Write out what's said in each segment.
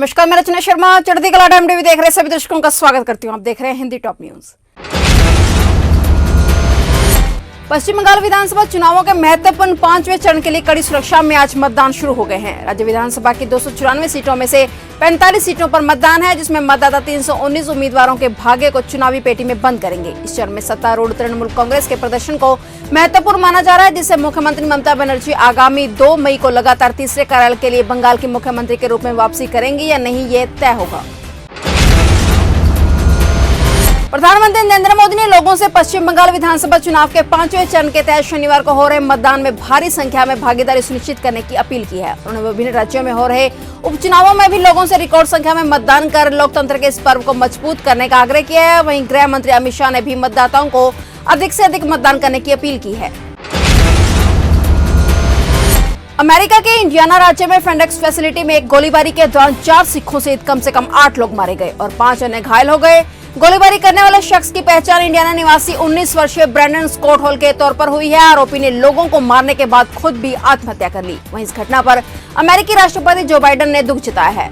नमस्कार, मैं रचना शर्मा चढ़ती कला टाइम टीवी देख रहे सभी दर्शकों का स्वागत करती हूं। आप देख रहे हैं हिंदी टॉप न्यूज। पश्चिम बंगाल विधानसभा चुनावों के महत्वपूर्ण 5वें चरण के लिए कड़ी सुरक्षा में आज मतदान शुरू हो गए हैं। राज्य विधानसभा की 294 सीटों में से 45 सीटों पर मतदान है, जिसमें मतदाता 319 उम्मीदवारों के भाग्य को चुनावी पेटी में बंद करेंगे। इस चरण में सत्तारूढ़ तृणमूल कांग्रेस के प्रदर्शन को महत्वपूर्ण माना जा रहा है, जिससे मुख्यमंत्री ममता बनर्जी आगामी 2 मई को लगातार तीसरे कार्यकाल के लिए बंगाल की मुख्यमंत्री के रूप में वापसी करेंगी या नहीं, ये तय होगा। प्रधानमंत्री नरेंद्र मोदी ने लोगों से पश्चिम बंगाल विधानसभा चुनाव के 5वें चरण के तहत शनिवार को हो रहे मतदान में भारी संख्या में भागीदारी सुनिश्चित करने की अपील की है। उन्होंने विभिन्न राज्यों में हो रहे उपचुनावों में भी लोगों से रिकॉर्ड संख्या में मतदान कर लोकतंत्र के इस पर्व को मजबूत करने का आग्रह किया है। वहीं गृह मंत्री अमित शाह ने भी मतदाताओं को अधिक से अधिक मतदान करने की अपील की है। अमेरिका के इंडियाना राज्य में फेडेक्स फैसिलिटी में एक गोलीबारी के दौरान 4 सिखों सहित कम से कम 8 लोग मारे गए और 5 अन्य घायल हो गए। गोलीबारी करने वाले शख्स की पहचान इंडियाना निवासी 19 वर्षीय ब्रैंडन स्कॉट हॉल के तौर पर हुई है। आरोपी ने लोगों को मारने के बाद खुद भी आत्महत्या कर ली। वहीं इस घटना पर अमेरिकी राष्ट्रपति जो बाइडेन ने दुख जताया है।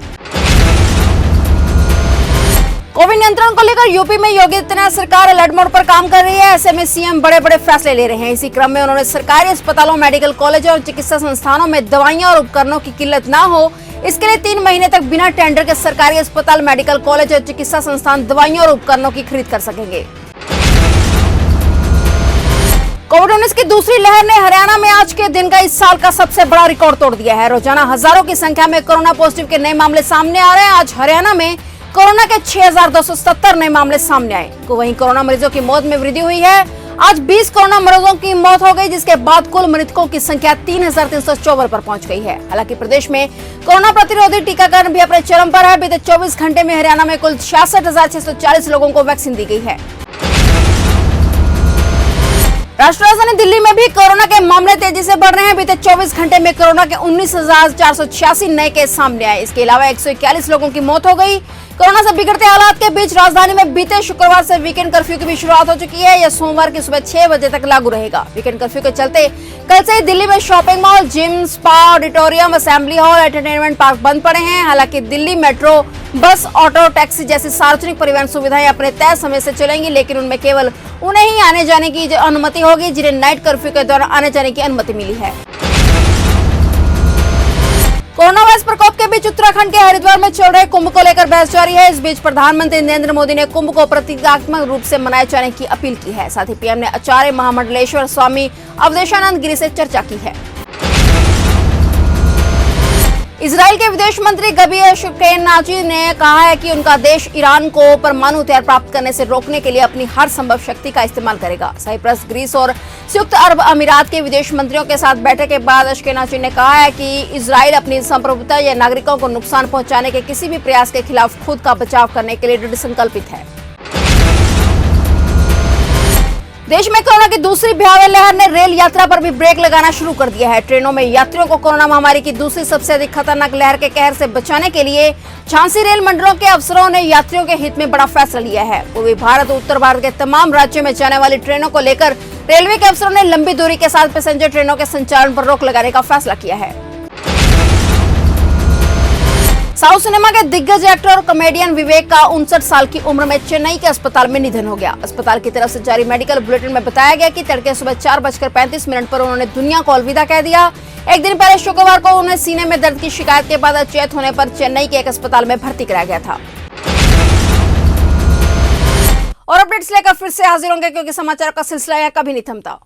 कोविड नियंत्रण को लेकर यूपी में योगी आदित्यनाथ सरकार अलर्ट मोड पर काम कर रही है। ऐसे में सीएम बड़े बड़े फैसले ले रहे हैं। इसी क्रम में उन्होंने सरकारी अस्पतालों, मेडिकल कॉलेजों और चिकित्सा संस्थानों में दवाइयां और उपकरणों की किल्लत न हो, इसके लिए 3 महीने तक बिना टेंडर के सरकारी अस्पताल, मेडिकल कॉलेज और चिकित्सा संस्थान दवाइयों और उपकरणों की खरीद कर सकेंगे। कोविड-19 की दूसरी लहर ने हरियाणा में आज के दिन का इस साल का सबसे बड़ा रिकॉर्ड तोड़ दिया है। रोजाना हजारों की संख्या में कोरोना पॉजिटिव के नए मामले सामने आ रहे हैं। आज हरियाणा में कोरोना के 6270 नए मामले सामने आए। वहीं कोरोना मरीजों की मौत में वृद्धि हुई है। आज 20 कोरोना मरीजों की मौत हो गई, जिसके बाद कुल मृतकों की संख्या 3354 पर पहुंच गई है। हालांकि प्रदेश में कोरोना प्रतिरोधी टीकाकरण भी अपने चरम पर है। बीते 24 घंटे में हरियाणा में कुल 66,640 लोगों को वैक्सीन दी गई है। राष्ट्रीय राजधानी दिल्ली में भी कोरोना के मामले तेजी से बढ़ रहे हैं। बीते 24 घंटे में कोरोना के 19,486 नए केस सामने आए। इसके अलावा 141 लोगों की मौत हो गई। कोरोना से बिगड़ते हालात के बीच राजधानी में बीते शुक्रवार से वीकेंड कर्फ्यू की भी शुरुआत हो चुकी है। यह सोमवार की सुबह 6 बजे तक लागू रहेगा। वीकेंड कर्फ्यू के चलते कल से ही दिल्ली में shopping mall, gym, spa, auditorium, assembly hall, entertainment park बंद पड़े हैं। हालांकि दिल्ली मेट्रो, बस, ऑटो, टैक्सी जैसी सार्वजनिक परिवहन सुविधाएं अपने तय समय से चलेंगी, लेकिन उनमें केवल उन्हें ही आने जाने की अनुमति होगी जिन्हें नाइट कर्फ्यू के दौरान आने जाने की अनुमति मिली है। कोरोना वायरस प्रकोप के बीच उत्तराखंड के हरिद्वार में चल रहे कुंभ को लेकर बहस जारी है। इस बीच प्रधानमंत्री नरेंद्र मोदी ने कुंभ को प्रतीकात्मक रूप से मनाए जाने की अपील की है। साथ ही पीएम ने आचार्य महामंडलेश्वर स्वामी अवधेशानंद गिरी से चर्चा की है। इजराइल के विदेश मंत्री गबी अशकेनाजी ने कहा है कि उनका देश ईरान को परमाणु हथियार प्राप्त करने से रोकने के लिए अपनी हर संभव शक्ति का इस्तेमाल करेगा। साइप्रस, ग्रीस और संयुक्त अरब अमीरात के विदेश मंत्रियों के साथ बैठक के बाद अशकेनाजी ने कहा है कि इजराइल अपनी संप्रभुता या नागरिकों को नुकसान पहुंचाने के किसी भी प्रयास के खिलाफ खुद का बचाव करने के लिए दृढ़ संकल्पित है। देश में कोरोना की दूसरी भयावह लहर ने रेल यात्रा पर भी ब्रेक लगाना शुरू कर दिया है। ट्रेनों में यात्रियों को कोरोना महामारी की दूसरी सबसे अधिक खतरनाक लहर के कहर से बचाने के लिए झांसी रेल मंडलों के अफसरों ने यात्रियों के हित में बड़ा फैसला लिया है। पूर्वी भारत और उत्तर भारत के तमाम राज्यों में जाने वाली ट्रेनों को लेकर रेलवे के अफसरों ने लंबी दूरी के साथ पैसेंजर ट्रेनों के संचालन पर रोक लगाने का फैसला किया है। साउथ सिनेमा के दिग्गज एक्टर और कॉमेडियन विवेक का 59 साल की उम्र में चेन्नई के अस्पताल में निधन हो गया। अस्पताल की तरफ से जारी मेडिकल बुलेटिन में बताया गया कि तड़के सुबह 4:35 पर उन्होंने दुनिया को अलविदा कह दिया। एक दिन पहले शुक्रवार को उन्हें सीने में दर्द की शिकायत के बाद अचेत होने पर चेन्नई के एक अस्पताल में भर्ती कराया गया था। और अपडेट्स लेकर फिर से हाजिर होंगे, क्योंकि समाचार का सिलसिला यहाँ कभी नहीं थमता।